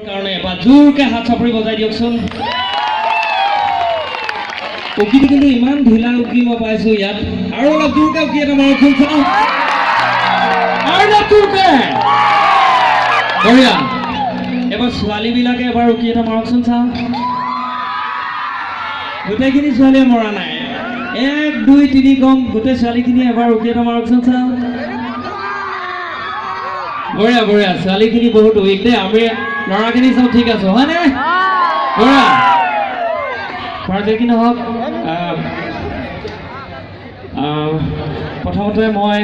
কাৰণে এবাৰ জোৰকে হাত চাপৰি বজাই দিয়কচোন। উকিটো কিন্তু ইমান ঢিলা উকি মই পাইছো ইয়াত। আৰু অলপ জোৰকে উকি এটা মাৰকচোন চাওঁ। আৰু অলপ জোৰকে। বঢ়িয়া। এবাৰ ছোৱালীবিলাকে এবাৰ উকি এটা মাৰকচোন চাওঁ। গোটেইখিনি ছোৱালীয়ে মৰা নাই। 1 2 3 কম গোটেই ছোৱালীখিনি এবাৰ উকি এটা মাৰকচোন চাওঁ। বঢ়িয়া বঢ়িয়া। ছোৱালীখিনি বহুত উইক দেই। আমি ল'ৰাখিনি চব ঠিক আছো হয়নে? বঢ়িয়া। পাৰ্টি কি নহওক, প্ৰথমতে মই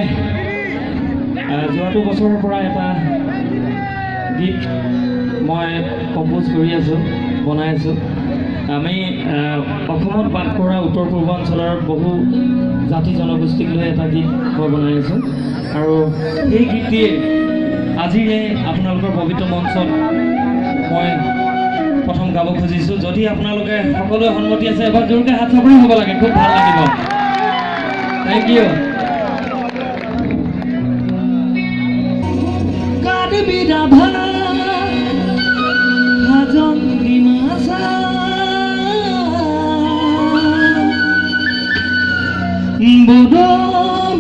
যোৱাটো বছৰৰ পৰা এটা গীত মই কম্প'জ কৰি আছোঁ, বনাই আছোঁ। আমি অসমত বাস কৰা উত্তৰ পূৰ্বাঞ্চলৰ বহু জাতি জনগোষ্ঠীক লৈ এটা গীত মই বনাই আছোঁ। আৰু সেই গীতটিয়ে আজিয়ে আপোনালোকৰ পবিত্ৰ মঞ্চত মই প্ৰথম গাব খুজিছোঁ। যদি আপোনালোকে সকলোৱে সন্মতি আছে এবাৰ জোৰকৈ হাত চাপৰি হ'ব লাগে, খুব ভাল লাগিব। Thank you.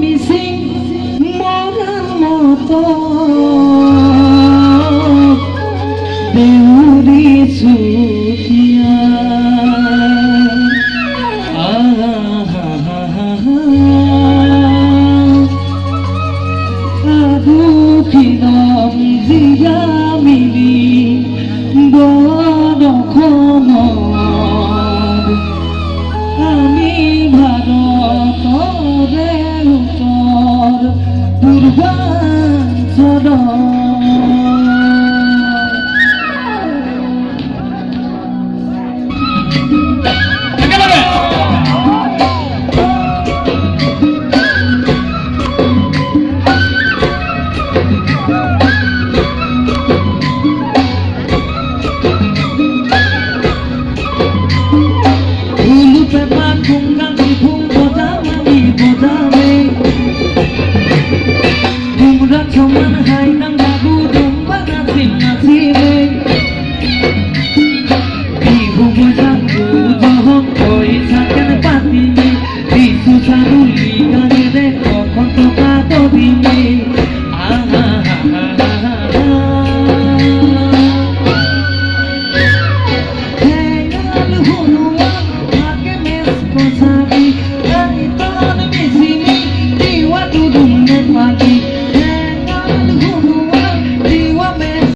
মিচিং মৰামত দেউৰী চুতীয়া